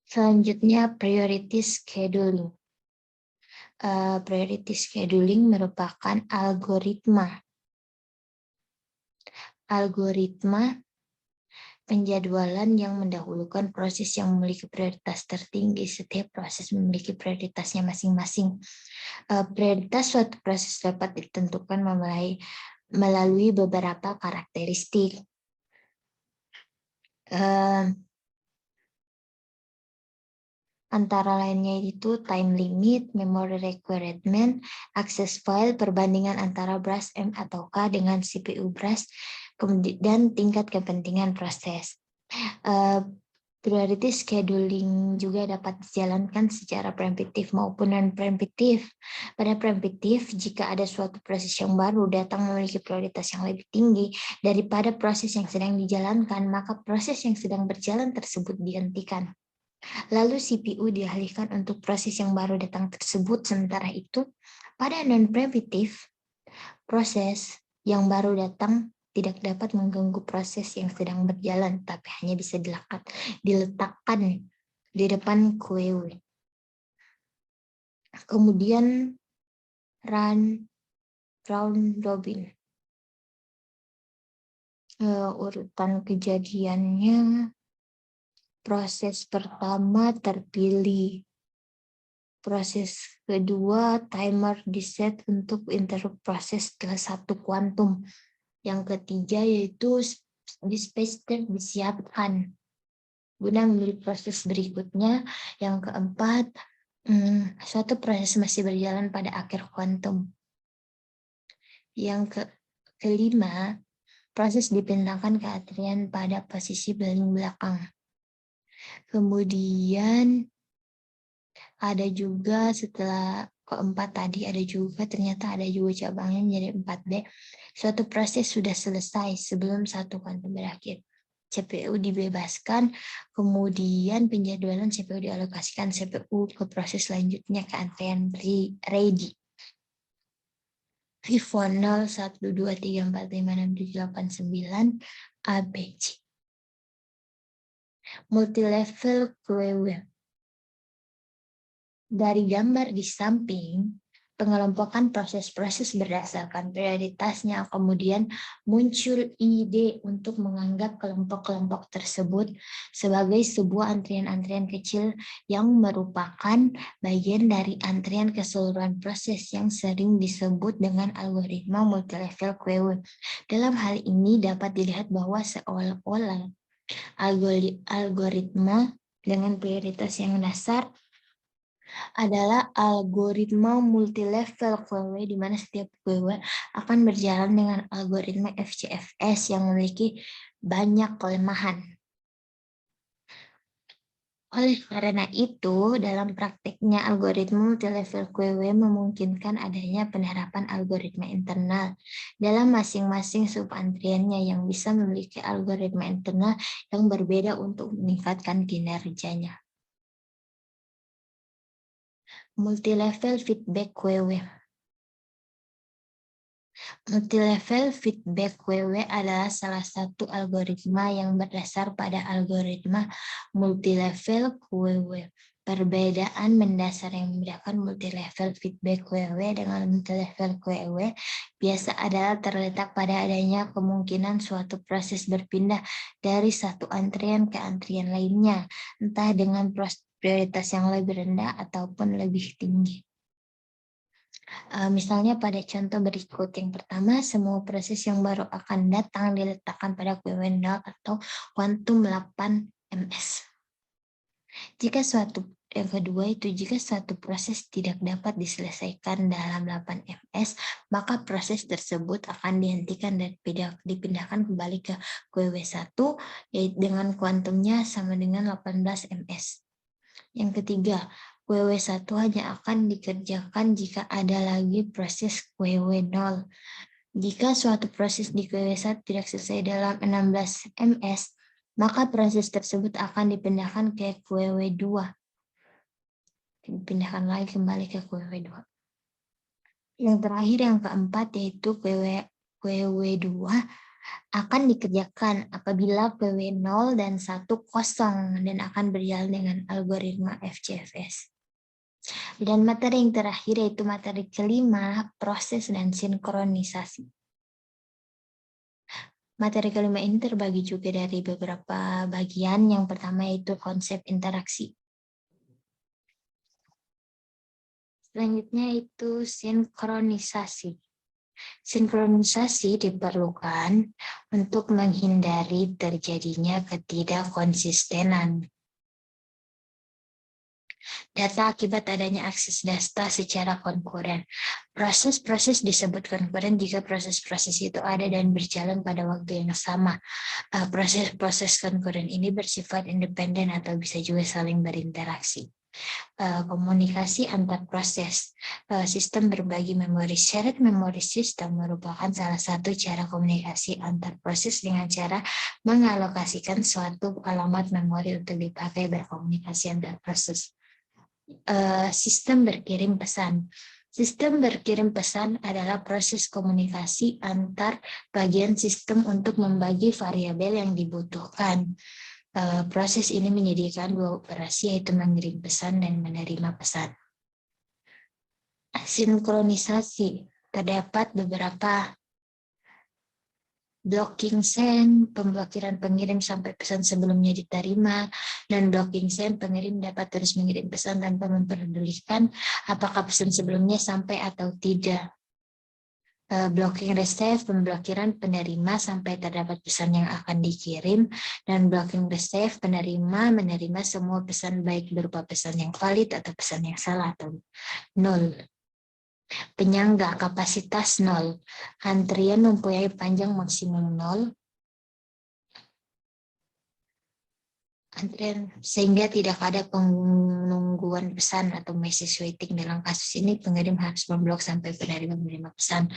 Selanjutnya priority scheduling. Priority scheduling merupakan algoritma penjadwalan yang mendahulukan proses yang memiliki prioritas tertinggi. Setiap proses memiliki prioritasnya masing-masing. Prioritas suatu proses dapat ditentukan melalui beberapa karakteristik. Antara lainnya itu time limit, memory requirement, akses file, perbandingan antara brush M atau K dengan CPU brush, dan tingkat kepentingan proses. Priority scheduling juga dapat dijalankan secara preemptif maupun non-preemptif. Pada preemptif, jika ada suatu proses yang baru datang memiliki prioritas yang lebih tinggi daripada proses yang sedang dijalankan, maka proses yang sedang berjalan tersebut dihentikan. Lalu CPU dialihkan untuk proses yang baru datang tersebut. Sementara itu, pada non-preemptif, proses yang baru datang tidak dapat mengganggu proses yang sedang berjalan, tapi hanya bisa diletakkan di depan queue. Kemudian round robin. Urutan kejadiannya, proses pertama terpilih. Proses kedua, timer diset untuk interrupt proses setelah 1 kuantum. Yang ketiga yaitu dispatcher disiapkan guna memilih proses berikutnya. Yang keempat, suatu proses masih berjalan pada akhir kuantum. Yang kelima, proses dipindahkan ke antrian pada posisi paling belakang. Kemudian ada juga setelah keempat tadi ternyata ada juga cabangnya menjadi 4B. Suatu proses sudah selesai sebelum 1 kuantum berakhir. CPU dibebaskan, kemudian penjadwalan CPU dialokasikan CPU ke proses selanjutnya ke antrian ready. FIFO 0, 1, 2, 3, 4, 5, 6, 7, 8, 9, ABC. Multilevel queue. Dari gambar di samping, pengelompokan proses-proses berdasarkan prioritasnya, kemudian muncul ide untuk menganggap kelompok-kelompok tersebut sebagai sebuah antrian-antrian kecil yang merupakan bagian dari antrian keseluruhan proses yang sering disebut dengan algoritma multilevel queue. Dalam hal ini dapat dilihat bahwa seolah-olah algoritma dengan prioritas yang dasar adalah algoritma multilevel queue, di mana setiap queue akan berjalan dengan algoritma FCFS yang memiliki banyak kelemahan. Oleh karena itu, dalam prakteknya algoritma multilevel queue memungkinkan adanya penerapan algoritma internal dalam masing-masing subantriannya yang bisa memiliki algoritma internal yang berbeda untuk meningkatkan kinerjanya. Multilevel feedback queue. Multilevel feedback queue adalah salah satu algoritma yang berdasar pada algoritma multilevel queue. Perbedaan mendasar yang membedakan multilevel feedback queue dengan multilevel queue biasa adalah terletak pada adanya kemungkinan suatu proses berpindah dari satu antrian ke antrian lainnya, entah dengan prioritas yang lebih rendah ataupun lebih tinggi. Misalnya pada contoh berikut, yang pertama, semua proses yang baru akan datang diletakkan pada queue 0 atau kuantum 8 ms. Jika suatu Yang kedua itu jika suatu proses tidak dapat diselesaikan dalam 8 ms, maka proses tersebut akan dihentikan dan dipindahkan kembali ke QW1 yaitu dengan kuantumnya sama dengan 18 ms. Yang ketiga, QW1 hanya akan dikerjakan jika ada lagi proses QW0. Jika suatu proses di QW1 tidak selesai dalam 16 ms, maka proses tersebut akan dipindahkan ke QW2. Dipindahkan lagi kembali ke QW2. Yang terakhir yang keempat yaitu QW2 akan dikerjakan apabila QW0 dan 1 kosong dan akan berjalan dengan algoritma FCFS. Dan materi yang terakhir yaitu materi kelima, proses dan sinkronisasi. Materi kelima ini terbagi juga dari beberapa bagian. Yang pertama yaitu konsep interaksi. Selanjutnya itu sinkronisasi. Sinkronisasi diperlukan untuk menghindari terjadinya ketidakkonsistenan data akibat adanya akses data secara konkuren. Proses-proses disebut konkuren jika proses-proses itu ada dan berjalan pada waktu yang sama. Proses-proses konkuren ini bersifat independen atau bisa juga saling berinteraksi. Komunikasi antar proses. Sistem berbagi memori. Shared memory system merupakan salah satu cara komunikasi antar proses dengan cara mengalokasikan suatu alamat memori untuk dipakai berkomunikasi antar proses. Sistem berkirim pesan. Sistem berkirim pesan adalah proses komunikasi antar bagian sistem untuk membagi variabel yang dibutuhkan. Proses ini menyediakan dua operasi yaitu mengirim pesan dan menerima pesan. Sinkronisasi. Terdapat beberapa blocking send, pemblokiran pengirim sampai pesan sebelumnya diterima, dan blocking send pengirim dapat terus mengirim pesan tanpa memperdulikan apakah pesan sebelumnya sampai atau tidak. Blocking receive, pemblokiran penerima sampai terdapat pesan yang akan dikirim, dan blocking receive, penerima menerima semua pesan baik berupa pesan yang valid atau pesan yang salah atau nol. Penyangga, kapasitas 0. Antrian mempunyai panjang maksimum 0. Antrian sehingga tidak ada penungguan pesan atau message waiting. Dalam kasus ini pengirim harus memblok sampai penerima menerima pesan.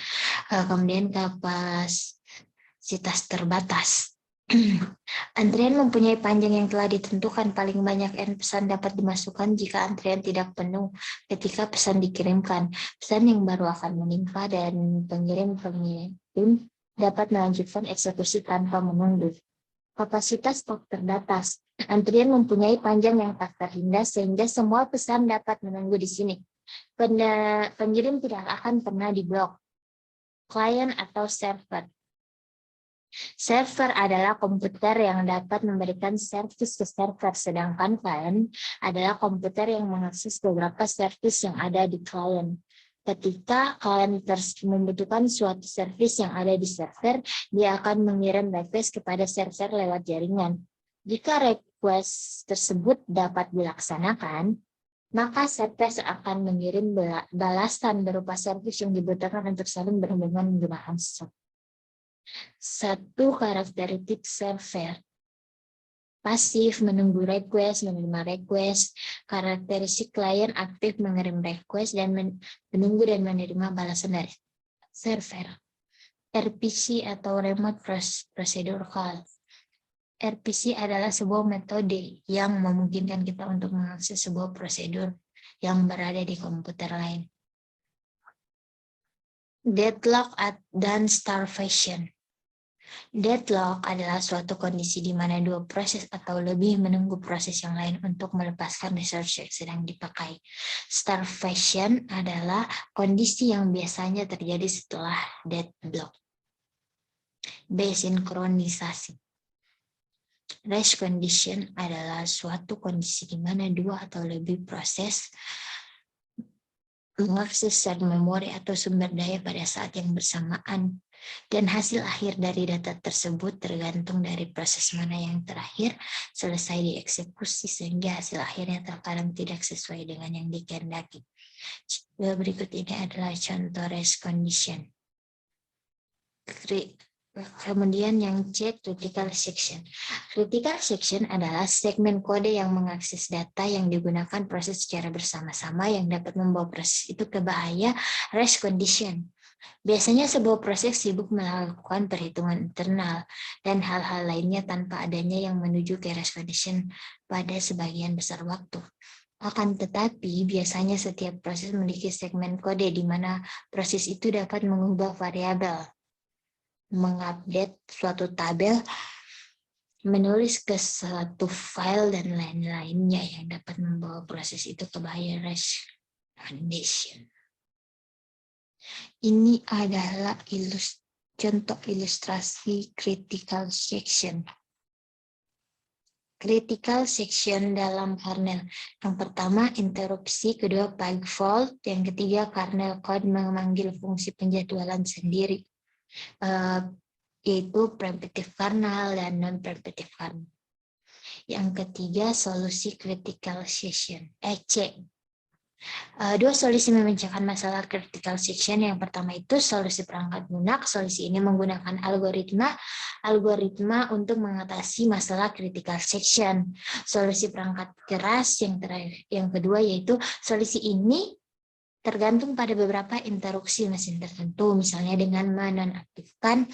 Kemudian kapasitas terbatas. Antrian mempunyai panjang yang telah ditentukan. Paling banyak N pesan dapat dimasukkan jika antrian tidak penuh ketika pesan dikirimkan. Pesan yang baru akan menimpa dan pengirim dapat melanjutkan eksekusi tanpa menunggu. Kapasitas stok terbatas. Antrian mempunyai panjang yang tak terhingga sehingga semua pesan dapat menunggu di sini. Pengirim tidak akan pernah diblok. Klien atau server. Server adalah komputer yang dapat memberikan servis ke server, sedangkan klien adalah komputer yang mengakses beberapa servis yang ada di klien. Ketika klien membutuhkan suatu servis yang ada di server, dia akan mengirim request kepada server lewat jaringan. Jika request tersebut dapat dilaksanakan, maka server akan mengirim balasan berupa servis yang dibutuhkan untuk saling berhubungan menggunakan software. Satu karakteristik server. Pasif, menunggu request, menerima request. Karakteristik klien aktif mengirim request dan menunggu dan menerima balasan dari server. RPC atau Remote Procedure Call. RPC adalah sebuah metode yang memungkinkan kita untuk mengakses sebuah prosedur yang berada di komputer lain. Deadlock dan starvation. Deadlock adalah suatu kondisi di mana dua proses atau lebih menunggu proses yang lain untuk melepaskan resource yang sedang dipakai. Starvation adalah kondisi yang biasanya terjadi setelah deadlock. Desinkronisasi. Race condition adalah suatu kondisi di mana dua atau lebih proses mengakses memori atau sumber daya pada saat yang bersamaan. Dan hasil akhir dari data tersebut tergantung dari proses mana yang terakhir selesai dieksekusi sehingga hasil akhirnya terkadang tidak sesuai dengan yang dikehendaki. Berikut ini adalah contoh race condition. Kemudian yang C, critical section. Critical section adalah segmen kode yang mengakses data yang digunakan proses secara bersama-sama yang dapat membawa proses itu ke bahaya race condition. Biasanya sebuah proses sibuk melakukan perhitungan internal dan hal-hal lainnya tanpa adanya yang menuju ke race condition pada sebagian besar waktu. Akan tetapi, biasanya setiap proses memiliki segmen kode di mana proses itu dapat mengubah variabel, mengupdate suatu tabel, menulis ke suatu file, dan lain-lainnya yang dapat membawa proses itu ke bahaya race condition. Ini adalah contoh ilustrasi critical section. Critical section dalam kernel. Yang pertama, interupsi, kedua, page fault, yang ketiga, kernel code memanggil fungsi penjadwalan sendiri, yaitu preemptive kernel dan non-preemptive kernel. Yang ketiga, solusi critical section. C. Dua solusi memecahkan masalah critical section. Yang pertama itu solusi perangkat lunak. Solusi ini menggunakan algoritma untuk mengatasi masalah critical section. Solusi perangkat keras yang kedua yaitu solusi ini tergantung pada beberapa interupsi mesin tertentu, misalnya dengan menonaktifkan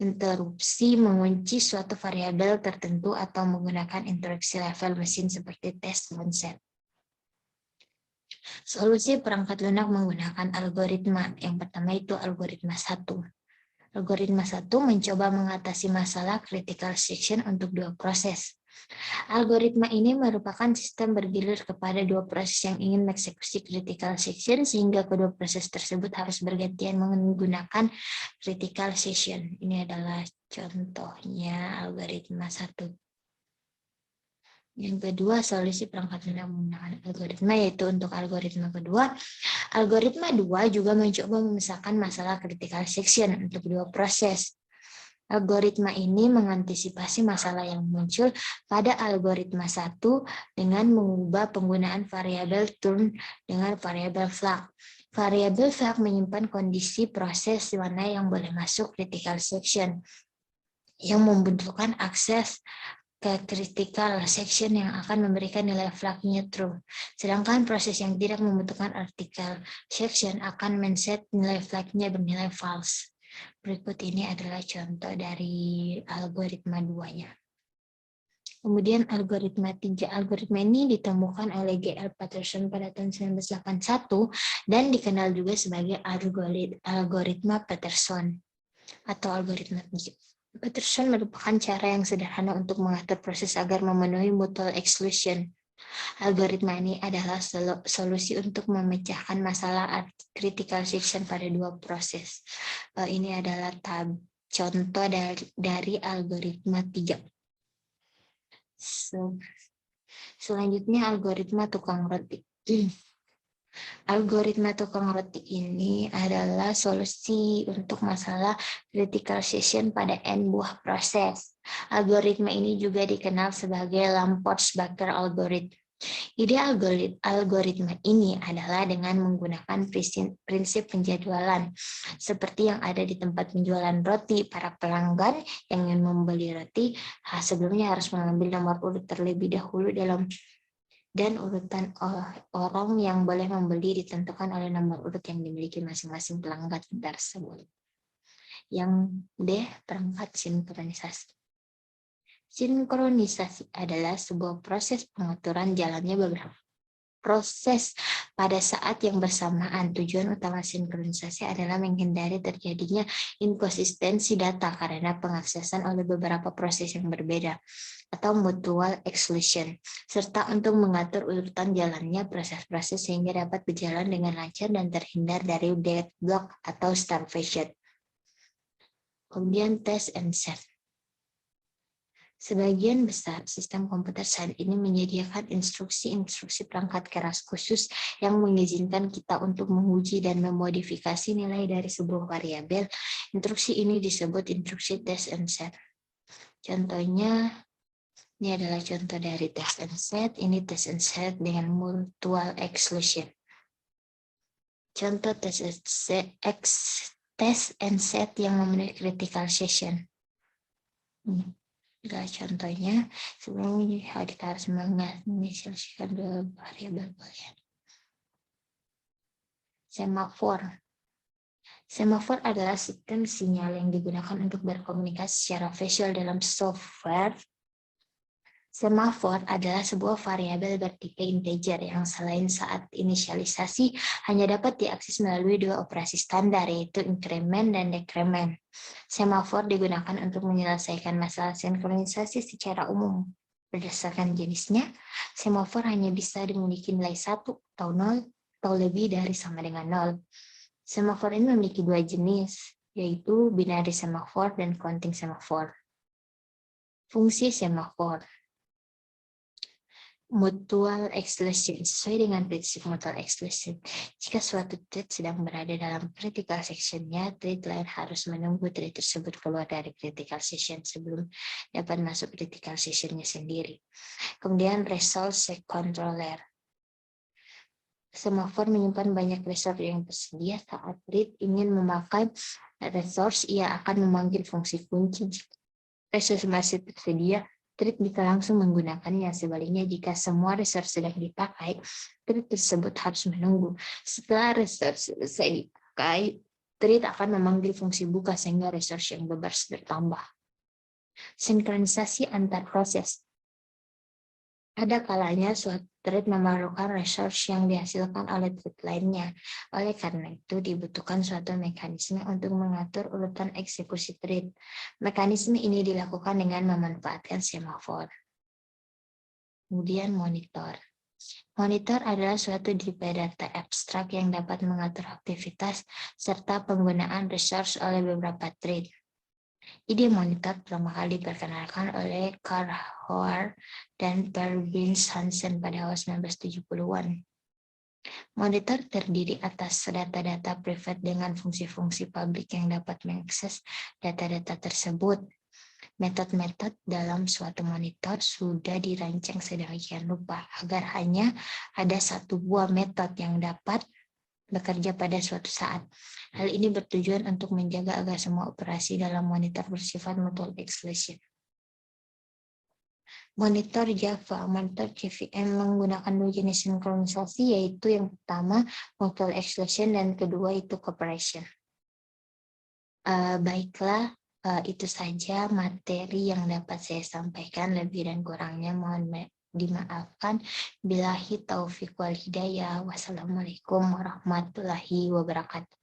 interupsi, mengunci suatu variabel tertentu, atau menggunakan interupsi level mesin seperti test konsep. Solusi perangkat lunak menggunakan algoritma. Yang pertama itu algoritma 1. Algoritma 1 mencoba mengatasi masalah critical section untuk dua proses. Algoritma ini merupakan sistem bergilir kepada dua proses yang ingin mengeksekusi critical section sehingga kedua proses tersebut harus bergantian menggunakan critical section. Ini adalah contohnya algoritma 1. Yang kedua, solusi perangkat lunak menggunakan algoritma, yaitu untuk algoritma kedua. Algoritma 2 juga mencoba memisahkan masalah critical section untuk dua proses. Algoritma ini mengantisipasi masalah yang muncul pada algoritma 1 dengan mengubah penggunaan variabel turn dengan variabel flag. Variabel flag menyimpan kondisi proses mana yang boleh masuk critical section yang membutuhkan akses ke critical section yang akan memberikan nilai flagnya true. Sedangkan proses yang tidak membutuhkan critical section akan men-set nilai flagnya bernilai false. Berikut ini adalah contoh dari algoritma 2-nya. Kemudian algoritma 3. Algoritma ini ditemukan oleh G.L. Patterson pada tahun 1981 dan dikenal juga sebagai algoritma Patterson atau algoritma 3. Patterson merupakan cara yang sederhana untuk mengatur proses agar memenuhi mutual exclusion. Algoritma ini adalah solusi untuk memecahkan masalah critical section pada dua proses. Ini adalah contoh dari algoritma 3. Selanjutnya algoritma tukang roti. Algoritma tukang roti ini adalah solusi untuk masalah critical section pada n buah proses. Algoritma ini juga dikenal sebagai Lamport's-Baker algorithm. Ide algoritma ini adalah dengan menggunakan prinsip penjadwalan. Seperti yang ada di tempat penjualan roti, para pelanggan yang ingin membeli roti sebelumnya harus mengambil nomor urut terlebih dahulu dan urutan orang yang boleh membeli ditentukan oleh nomor urut yang dimiliki masing-masing pelanggan tersebut. Yang D, perangkat sinkronisasi. Sinkronisasi adalah sebuah proses pengaturan jalannya beberapa proses pada saat yang bersamaan. Tujuan utama sinkronisasi adalah menghindari terjadinya inkonsistensi data karena pengaksesan oleh beberapa proses yang berbeda atau mutual exclusion, serta untuk mengatur urutan jalannya proses-proses sehingga dapat berjalan dengan lancar dan terhindar dari deadlock atau starvation. Kemudian test and set. Sebagian besar sistem komputer saat ini menyediakan instruksi-instruksi perangkat keras khusus yang mengizinkan kita untuk menguji dan memodifikasi nilai dari sebuah variabel. Instruksi ini disebut instruksi test and set. Contohnya, ini adalah contoh dari test and set. Ini test and set dengan mutual exclusion. Contoh test and set yang memenuhi critical session. Adalah contohnya, sebelumnya kita harus menginisialisasikan dua variabel boolean. Semafor. Semafor adalah sistem sinyal yang digunakan untuk berkomunikasi secara visual dalam software. Semafor adalah sebuah variabel bertipe integer yang selain saat inisialisasi hanya dapat diakses melalui dua operasi standar, yaitu increment dan decrement. Semafor digunakan untuk menyelesaikan masalah sinkronisasi secara umum. Berdasarkan jenisnya, semafor hanya bisa dimiliki nilai 1 atau 0 atau lebih dari sama dengan 0. Semafor ini memiliki dua jenis, yaitu binary semafor dan counting semafor. Fungsi semafor. Mutual exclusion. Sesuai dengan prinsip mutual exclusion, jika suatu thread sedang berada dalam critical section-nya, thread lain harus menunggu thread tersebut keluar dari critical section sebelum dapat masuk critical section-nya sendiri. Kemudian resource controller. Semafor menyimpan banyak resource yang tersedia. Saat thread ingin memakai resource, ia akan memanggil fungsi kunci. Resource masih tersedia, thread bisa langsung menggunakannya. Sebaliknya, jika semua resource sedang dipakai, thread tersebut harus menunggu. Setelah resource selesai dipakai, thread akan memanggil fungsi buka sehingga resource yang bebas bertambah. Sinkronisasi antar proses. Ada kalanya suatu thread memerlukan resource yang dihasilkan oleh thread lainnya. Oleh karena itu, dibutuhkan suatu mekanisme untuk mengatur urutan eksekusi thread. Mekanisme ini dilakukan dengan memanfaatkan semafor. Kemudian monitor. Monitor adalah suatu tipe data abstrak yang dapat mengatur aktivitas serta penggunaan resource oleh beberapa thread. Ide monitor pertama kali diperkenalkan oleh Carl Hoare dan Per Hansen pada awal 1970-an. Monitor terdiri atas data-data privat dengan fungsi-fungsi publik yang dapat mengakses data-data tersebut. Metode-metode dalam suatu monitor sudah dirancang sedemikian rupa agar hanya ada satu buah metode yang dapat bekerja pada suatu saat. Hal ini bertujuan untuk menjaga agar semua operasi dalam monitor bersifat mutual exclusion. Monitor Java, monitor JVM menggunakan dua jenis sinkronisasi, yaitu yang pertama mutual exclusion dan kedua itu cooperation. Baiklah, itu saja materi yang dapat saya sampaikan. Lebih dan kurangnya mohon dimaafkan. Billahi taufiq wal hidayah. Wassalamualaikum warahmatullahi wabarakatuh.